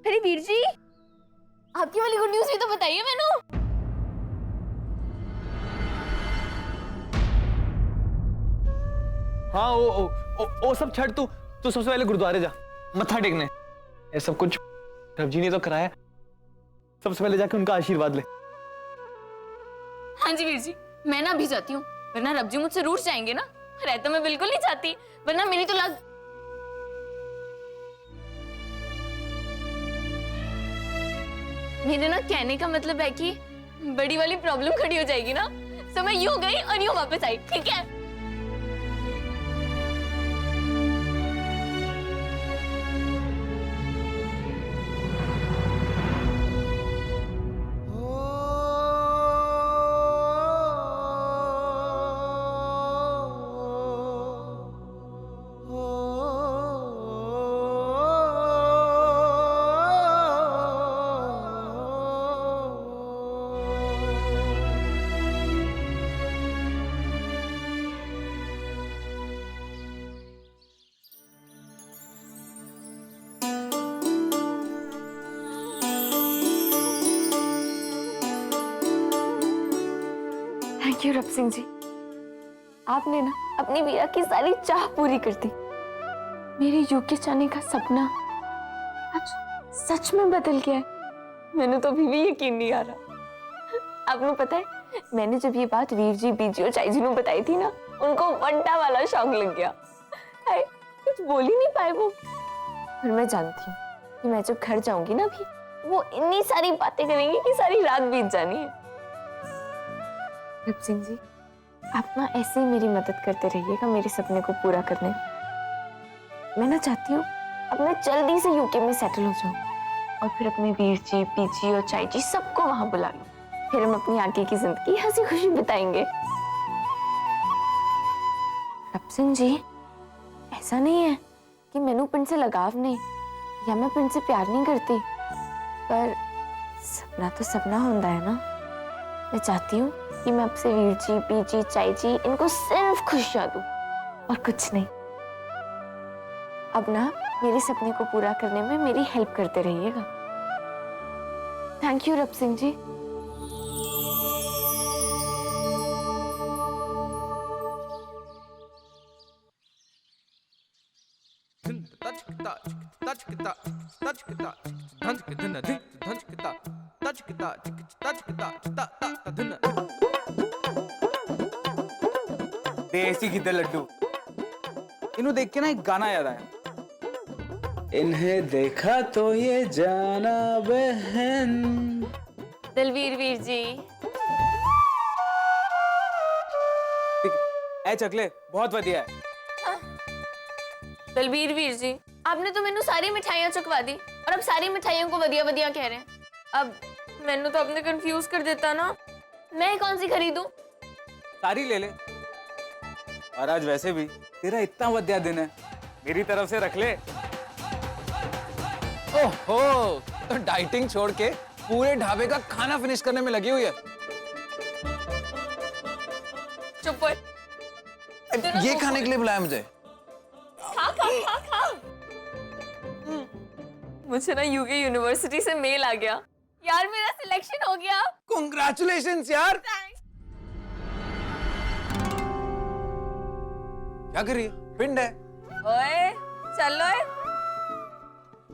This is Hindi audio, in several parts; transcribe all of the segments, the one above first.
अरे वीर जी, आपकी वाली गुड न्यूज भी तो बताइए मैनू। हाँ ओ सब छड़, तू सबसे पहले गुरुद्वारे जा मत्था टेकने। ये सब कुछ रब जी ने तो कराया, सबसे पहले जाके उनका आशीर्वाद ले। हाँ जी वीर जी, मैं ना अभी जाती हूँ, वरना रब जी मुझसे रूठ जाएंगे ना। रहता मैं बिल्कुल नहीं चाहती, वरना मेरी तो लाग। मेरे ना कहने का मतलब है कि बड़ी वाली प्रॉब्लम खड़ी हो जाएगी ना, तो मैं यूं गई और यूं वापस आई, ठीक है? Thank you rub Singh ji, आपने ना अपनी वीरा की सारी चाह पूरी कर दी। मेरे यूके जाने का सपना आज सच में बदल गया है। मैंने तो अभी भी यकीन नहीं आ रहा। आपको पता है, मैंने जब ये बात वीर जी, बीजी और चाई जी ने बताई थी ना, उनको वंटा वाला शौक लग गया। कुछ बोल ही नहीं पाए वो। पर मैं जानती हूँ कि मैं जब घर जाऊंगी ना भी, वो इतनी सारी बातें करेंगी कि सारी रात बीत जानी है। रब सिंह जी, आप ना ऐसे ही मेरी मदद करते रहिएगा मेरे सपने को पूरा करने में। मैं ना चाहती हूँ अब मैं जल्दी से यूके में सेटल हो जाऊँ और फिर अपने वीर जी, पीजी और चाई जी सबको वहां बुला लूं। फिर हम अपनी आगे की जिंदगी हंसी खुशी बिताएंगे। रब सिंह जी, ऐसा नहीं है कि मैनू पिंड से लगाव नहीं या मैं पिंड से प्यार नहीं करती, पर सपना तो सपना होता है ना। मैं चाहती हूँ कि मैं आपसे वीर जी, पीजी, चाई जी इनको सिर्फ खुशियां दूं और कुछ नहीं। अब ना मेरे सपने को पूरा करने में मेरी हेल्प करते रहिएगा। Thank you rub Singh ji. देसी घी दे लड्डू। इन्हें देख के ना एक गाना याद आया। इन्हें देखा तो ये जाना बहन। दलवीर वीर जी। ऐ चकले बहुत बढ़िया है। दलवीर वीर जी, आपने तो मैनू सारी मिठाइयां चुकवा दी और अब सारी मिठाइयों को वधिया वधिया कह रहे हैं। अब मैनू तो आपने कंफ्यूज कर देता ना। मैं कौन सी खरीदूं? सारी ले ले। और आज वैसे भी तेरा इतना बढ़िया दिन है, मेरी तरफ से रख ले। ओहो, तो डाइटिंग छोड़ के पूरे ढाबे का खाना फिनिश करने में लगी हुई है। चुप हो। ये खाने के लिए बुलाया मुझे? खा खा खा खा। मुझे ना यूके यूनिवर्सिटी से मेल आ गया यार, मेरा सिलेक्शन हो गया। कांग्रेचुलेशंस यार। क्या कर रही है? पिंड है। ओए चलो।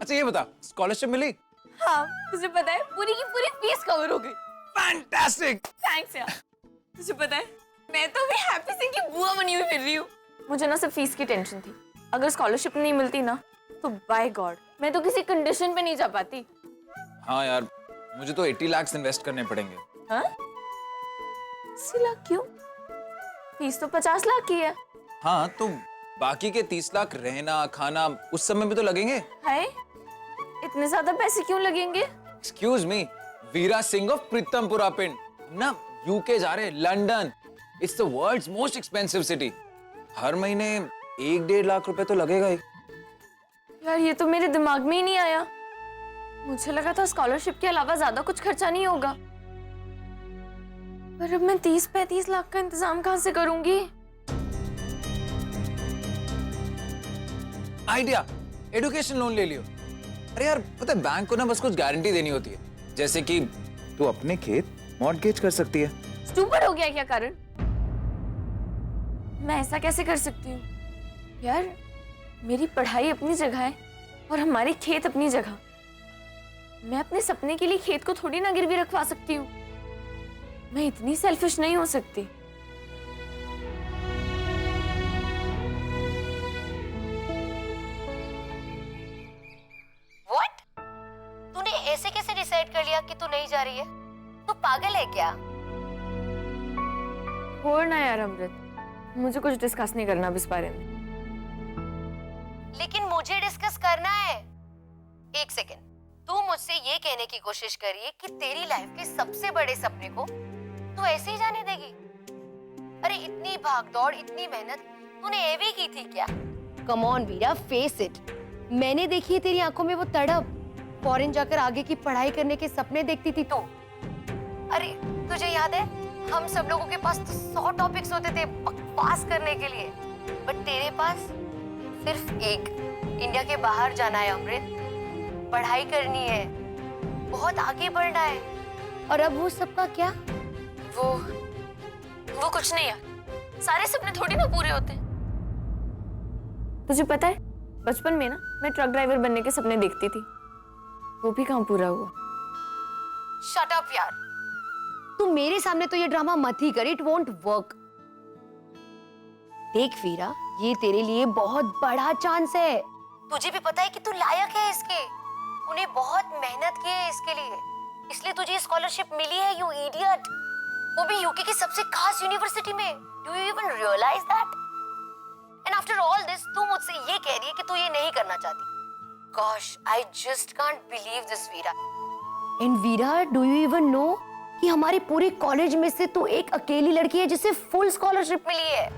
अच्छा ये बता, स्कॉलरशिप मिली? हाँ, तुझे पता है पूरी की पूरी फीस कवर हो गई। फैंटास्टिक। थैंक्स यार। तुझे पता है मैं तो भी हैप्पी सिंह की बुआ बनी हुई फिर रही हूँ। मुझे ना सिर्फ फीस की टेंशन थी। अगर स्कॉलरशिप नहीं मिलती ना, तो बाय गॉड मैं तो किसी कंडीशन पे नहीं जा पाती। हाँ यार, मुझे तो 80 लाख इन्वेस्ट करने पड़ेंगे। हाँ? 80 लाख क्यों? फीस तो 50 लाख की है। हाँ, तो बाकी के 30 लाख रहना खाना उस समय भी तो लगेंगे। है? इतने ज्यादा पैसे क्यों लगेंगे? Excuse me, Veera Singh of Pritampura पिंड ना यूके जा रहे, London. It's the world's most expensive city. हर महीने 1-1.5 लाख रुपए तो लगेगा ही। यार ये तो मेरे दिमाग में ही नहीं आया। मुझे लगा था स्कॉलरशिप के अलावा ज्यादा कुछ खर्चा नहीं होगा। पर अब मैं 30-35 लाख का इंतजाम कहां से करूंगी? आइडिया, एजुकेशन लोन ले लियो। अरे यार पता है बैंक को ना बस कुछ गारंटी देनी होती है, जैसे कि तू अपने खेत मॉर्टगेज कर सकती है। स्टूपिड हो गया क्या कारण? मैं ऐसा कैसे कर सकती हूँ यार? मेरी पढ़ाई अपनी जगह है और हमारे खेत अपनी जगह। मैं अपने सपने के लिए खेत को थोड़ी ना गिरवी रखवा सकती हूँ। मैं इतनी सेल्फिश नहीं हो सकती। What? तूने ऐसे कैसे डिसाइड कर लिया कि तू नहीं जा रही है? तू पागल है क्या? छोड़ ना यार अमृत, मुझे कुछ डिस्कस नहीं करना अब इस बारे में। लेकिन मुझे डिस्कस करना है। एक सेकेंड, तू मुझसे ये कहने की कोशिश करिए कि तेरी लाइफ के सबसे बड़े सपने को तू ऐसे ही जाने देगी? अरे इतनी भागदौड़, इतनी मेहनत तूने ये भी की थी क्या? Come on Veera, face it. मैंने देखी है तेरी आंखों में वो तड़प। फॉरेन जाकर आगे की पढ़ाई करने के सपने देखती थी तू। अरे तुझे याद है, हम सब लोगों के पास तो 100 टॉपिक्स होते थे बकवास करने के लिए, बट तेरे पास सिर्फ एक, इंडिया के बाहर जाना है अमृत, पढ़ाई करनी है, बहुत आगे बढ़ना है। और अब वो सबका क्या? वो कुछ नहीं यार, सारे सपने थोड़ी ना पूरे होते हैं। तुझे पता है, बचपन में ना मैं ट्रक ड्राइवर बनने के सपने देखती थी, वो भी कहाँ पूरा हुआ। शट अप यार, तू मेरे सामने तो ये ड्रामा मत ही कर, इट वोंट वर्क। देख वीरा, ये तेरे लिए बहुत बड़ा चांस है। तुझे भी पता है कि तू लायक है इसके। उन्हें बहुत मेहनत की है इसके लिए, इसलिए तुझे स्कॉलरशिप मिली है, यू इडियट। वो भी यूके की सबसे खास यूनिवर्सिटी में। Do you even realize that? And after all this तू मुझसे ये कह रही है कि तू ये नहीं करना चाहती। Gosh, I just can't believe this Veera. And Veera, do you even know कि हमारे पूरे कॉलेज में से तू एक अकेली लड़की है जिसे फुल स्कॉलरशिप मिली है।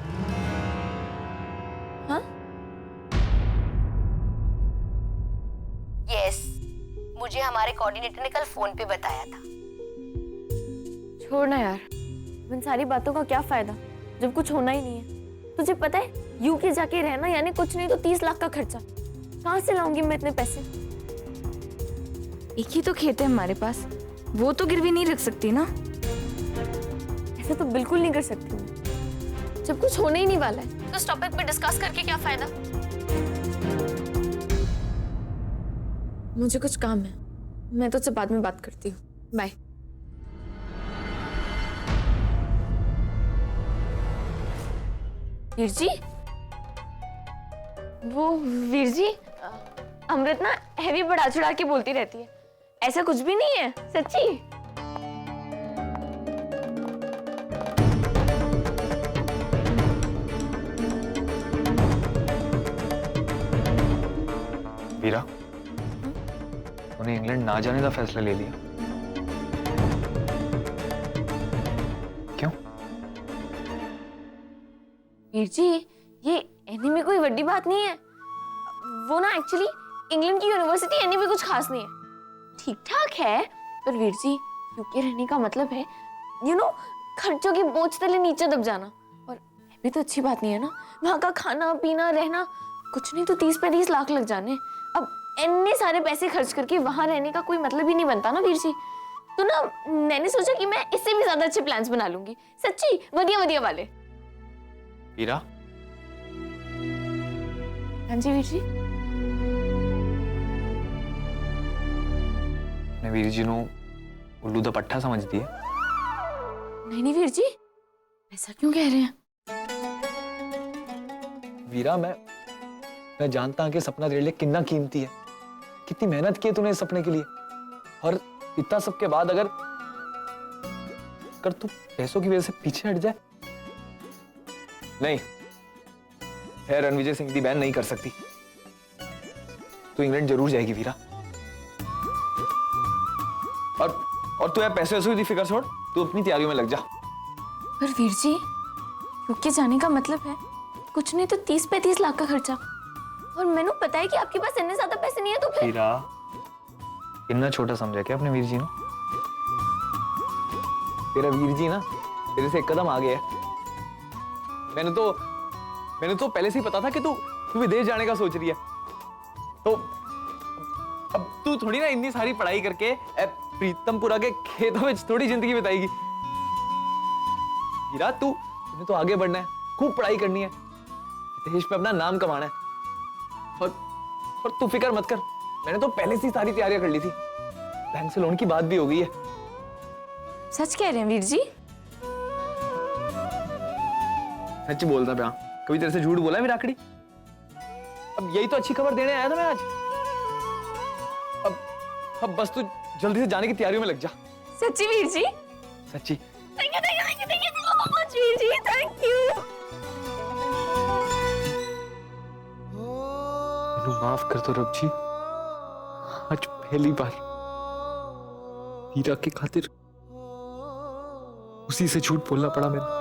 हाँ? यस, मुझे हमारे कोऑर्डिनेटर ने कल फोन पे बताया था। छोड़ ना यार, इन सारी बातों का क्या फायदा जब कुछ होना ही नहीं है। तुझे पता है, यूके जाके रहना यानी कुछ नहीं तो 30 लाख का खर्चा। कहाँ से लाऊंगी मैं इतने पैसे? एक ही तो खेत है हमारे पास, वो तो गिरवी नहीं रख सकती ना। ऐसा तो बिल्कुल नहीं कर सकती मैं। जब कुछ होने ही नहीं वाला है तो इस टॉपिक पे डिस्कस करके क्या फायदा? मुझे कुछ काम है, मैं तुझसे बाद में बात करती हूँ। बाय। वीर जी, वो वीर जी, अमृत ना हैवी बढ़ा चढ़ा के बोलती रहती है, ऐसा कुछ भी नहीं है, सच्ची। वीरा, तूने इंग्लैंड ना जाने का फैसला ले लिया, क्यों? वीर जी, ये एनी में कोई बड़ी बात नहीं है। वो ना एक्चुअली इंग्लैंड की यूनिवर्सिटी एनी में कुछ खास नहीं है, ठीक ठाक है। पर वीर जी, यूके रहने का मतलब है खर्चों की बोझ तले नीचे दब जाना। और ये भी तो अच्छी बात नहीं है ना, वहाँ का खाना पीना रहना, कुछ नहीं तो 30-35 लाख लग जाने। अब इतने सारे पैसे खर्च करके वहां रहने का कोई मतलब ही नहीं बनता ना वीर जी। तो ना मैंने सोचा कि मैं इससे भी ज्यादा अच्छे प्लान्स बना लूंगी, सच्ची वधिया वधिया वाले। वीरा, हाँ जी वीर जी। ने वीर जी नो उल्लू दा पट्ठा समझ दिए। नहीं नहीं वीर जी, ऐसा क्यों कह रहे हैं? वीरा, मैं जानता हूं कि सपना तेरे लिए कितना कीमती है, कितनी मेहनत की है तूने इस सपने के लिए। और इतना सब के बाद अगर तू पैसों की वजह से पीछे हट जाए, नहीं, है रणविजय सिंह की बहन नहीं कर सकती। तू इंग्लैंड जरूर जाएगी वीरा। और तू यार पैसे वैसे की फिक्र छोड़, तू अपनी तैयारियों में लग जा। पर वीर जी, यूके जाने का मतलब है कुछ नहीं तो 30-35 लाख का खर्चा। और मैंने पता है कि आपके पास इतने ज्यादा पैसे नहीं है, तो फिर वीरा, इतना छोटा समझा क्या अपने वीर जी ने? तेरा वीर जी ना तेरे से एक कदम आगे है। मैंने तो पहले से ही पता था कि तू विदेश जाने का सोच रही है। तो अब तू थोड़ी ना इतनी सारी पढ़ाई करके प्रीतमपुरा के खेतों में थोड़ी जिंदगी बिताएगी। हीरा तूने तो आगे बढ़ना है, खूब पढ़ाई करनी है, देश पे अपना नाम कमाना है। और तू फिक्र मत कर, मैंने तो पहले से ही सारी तैयारियां कर ली थी। बैंक से लोन की बात भी हो गई है। सच कह रहे हैं वीर जी? सच बोलता पे, कभी तेरे से झूठ बोला है मेरा आखड़ी? अब यही तो अच्छी खबर देने आया था मैं आज। अब बस तू जल्दी से जाने की तैयारियों में लग जा। सच्ची वीर जी? सच्ची। Thank you so much Veer ji, thank you. मैनू माफ कर दो रब जी, आज पहली बार हीरा की खातिर उसी से झूठ बोलना पड़ा मैंने।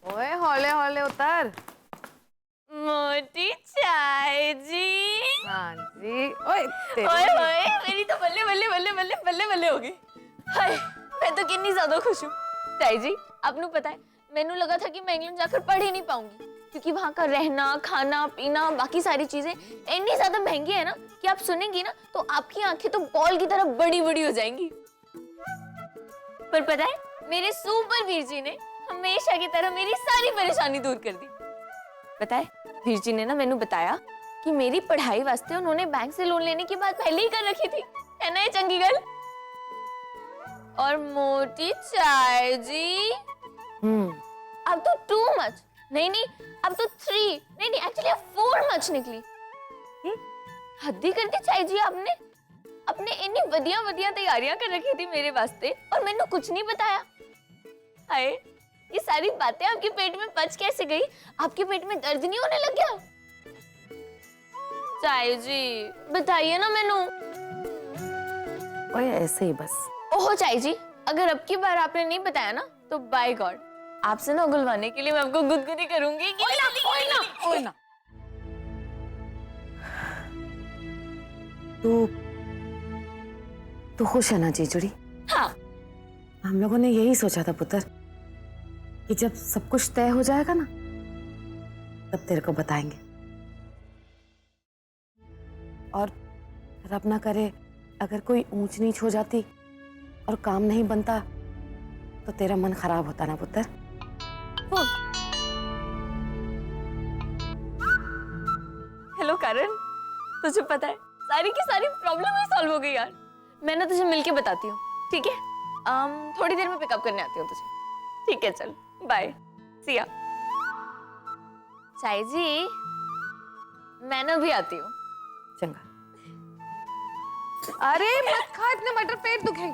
ओए हौले हौले उतर। मोटी चाय जी। हाँ जी। ओए ओए ओए, मेरी तो बल्ले बल्ले बल्ले बल्ले बल्ले बल्ले हो गई। हाय, मैं तो कितनी ज्यादा खुश हूँ। चाय जी, आपको पता है, मैंने लगा था कि मैं इंग्लैंड जाकर पढ़ ही नहीं पाऊंगी, क्योंकि वहाँ का रहना, खाना, पीना, बाकी सारी चीजें इतनी ज्यादा महंगी है ना कि आप सुनेंगी ना तो आपकी आंखें तो बॉल की तरह बड़ी बड़ी हो जाएंगी। पर पता है, मेरे सुपर वीर जी ने हमेशा की तरह मेरी सारी परेशानी दूर कर दी। पता है, वीर जी ने ना मैंने बताया कि मेरी पढ़ाई वास्ते उन्होंने बैंक से लोन लेने की बात पहले ही कर रखी थी, है ना ये चंगी गल? और मोटी चाय जी, अब तो 2 मच नहीं, अब तो 3 नहीं, एक्चुअली अब 4 मच निकली। हद ही कर दी चाय जी आपने। अपने इतनी बढ़िया बढ़िया तैयारियां कर रखी थी मेरे वास्ते और मैंने कुछ नहीं बताया। हाय, ये सारी बातें आपके पेट में पच कैसे गई? आपके पेट में दर्द नहीं होने लग गया? चाय जी बताइए ना मैनू। ओए ऐसे ही बस। ओहो चाय जी, अगर अब की बार आपने नहीं बताया ना तो बाय गॉड, आपसे ना उगलवाने के लिए मैं आपको गुदगुदी करूंगी। ओए ना। तू खुश है ना जीजुड़ी? हाँ। हम लोगों ने यही सोचा था पुत्र कि जब सब कुछ तय हो जाएगा ना तब तेरे को बताएंगे। और रब ना करे अगर कोई ऊंच नीच हो जाती और काम नहीं बनता तो तेरा मन खराब होता ना पुत्र। हेलो करण, तुझे पता है सारी की सारी प्रॉब्लम ही सॉल्व हो गई यार। मैं ना तुझे मिलके बताती हूँ, ठीक है? थोड़ी देर में पिकअप करने आती हूँ तुझे। ठीक है, चल बाय, सी या। चाय जी, मैं ना भी आती हूँ। चंगा। अरे मत खा इतने मटर, पेट दुखे।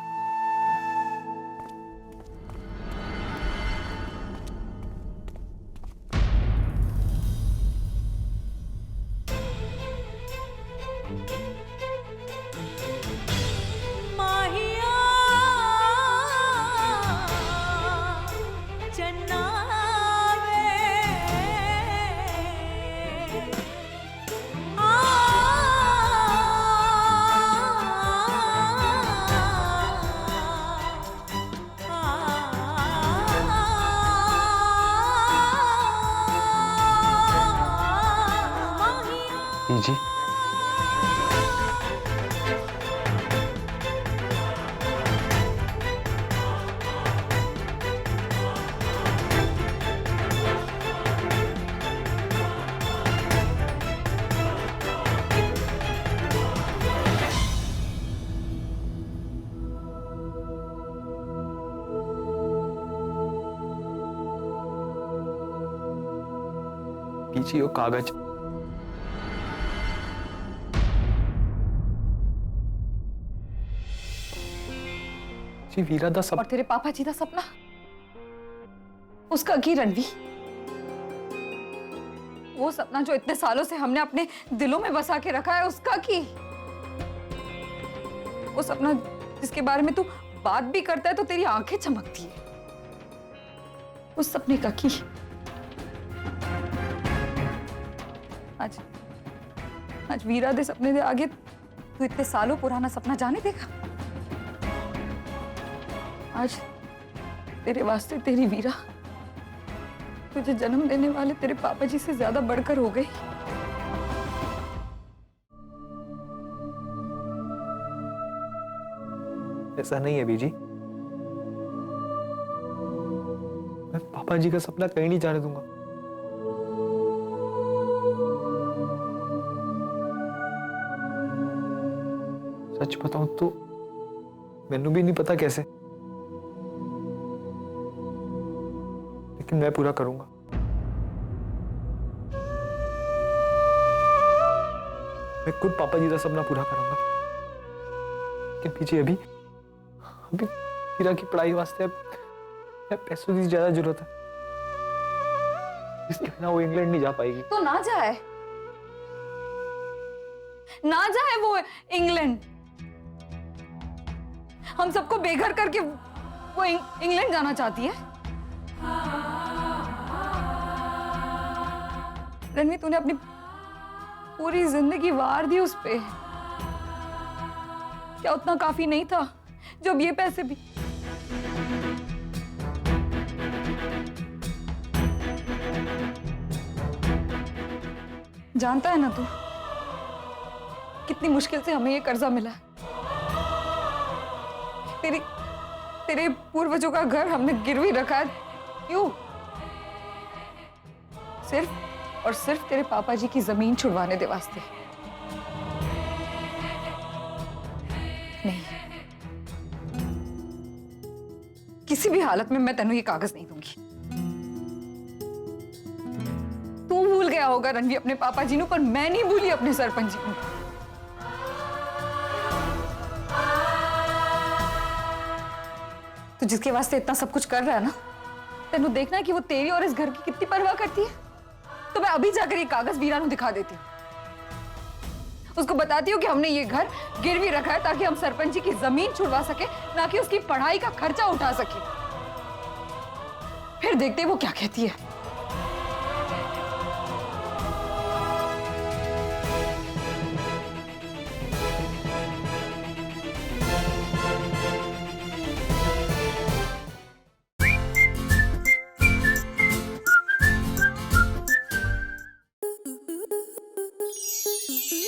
जी पीछे वो कागज। जी वीरा दा सब। और तेरे पापा जी का सपना, उसका की रणवी, वो सपना जो इतने सालों से हमने अपने दिलों में बसा के रखा है, उसका की, वो सपना जिसके बारे में तू बात भी करता है तो तेरी आंखें चमकती है। उस सपने का की आज आज वीरा दे सपने दे आगे तू इतने सालों पुराना सपना जाने देगा। आज तेरे वास्ते तेरी वीरा तुझे जन्म देने वाले तेरे पापा जी से ज्यादा बढ़कर हो गई। ऐसा नहीं है बीजी, मैं पापा जी का सपना कहीं नहीं जाने दूंगा। सच बताऊं तो मैनू भी नहीं पता कैसे, लेकिन मैं पूरा करूंगा। मैं खुद पापा जी का सपना पूरा करूंगा। लेकिन पीछे अभी हीरा की पढ़ाई वास्ते अब पैसों की ज्यादा जरूरत है, इसके बिना वो इंग्लैंड नहीं जा पाएगी। तो ना जाए वो इंग्लैंड। हम सबको बेघर करके वो इंग्लैंड जाना चाहती है। रणवीर, तूने अपनी पूरी जिंदगी वार दी उस पे। क्या उतना काफी नहीं था जब ये पैसे भी? जानता है ना तू कितनी मुश्किल से हमें ये कर्जा मिला है। तेरे पूर्वजों का घर हमने गिरवी रखा है। क्यों? सिर्फ और सिर्फ तेरे पापा जी की जमीन छुड़वाने दे वास्ते। नहीं, किसी भी हालत में मैं तेनू ये कागज नहीं दूंगी। तू भूल गया होगा रणवीर अपने पापा जी नू, पर मैं नहीं भूली अपने सरपंच जी को। तो जिसके वास्ते इतना सब कुछ कर रहा है ना, तेनू देखना है कि वो तेरी और इस घर की कितनी परवाह करती है। तो मैं अभी जाकर ये कागज वीरा नू दिखा देती हूँ। उसको बताती हूँ कि हमने ये घर गिरवी रखा है ताकि हम सरपंच जी की जमीन छुड़वा सके, ना कि उसकी पढ़ाई का खर्चा उठा सके। फिर देखते हैं वो क्या कहती है।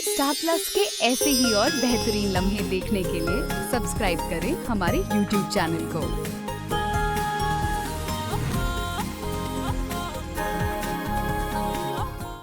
स्टार प्लस के ऐसे ही और बेहतरीन लम्हे देखने के लिए सब्सक्राइब करें हमारे YouTube चैनल को।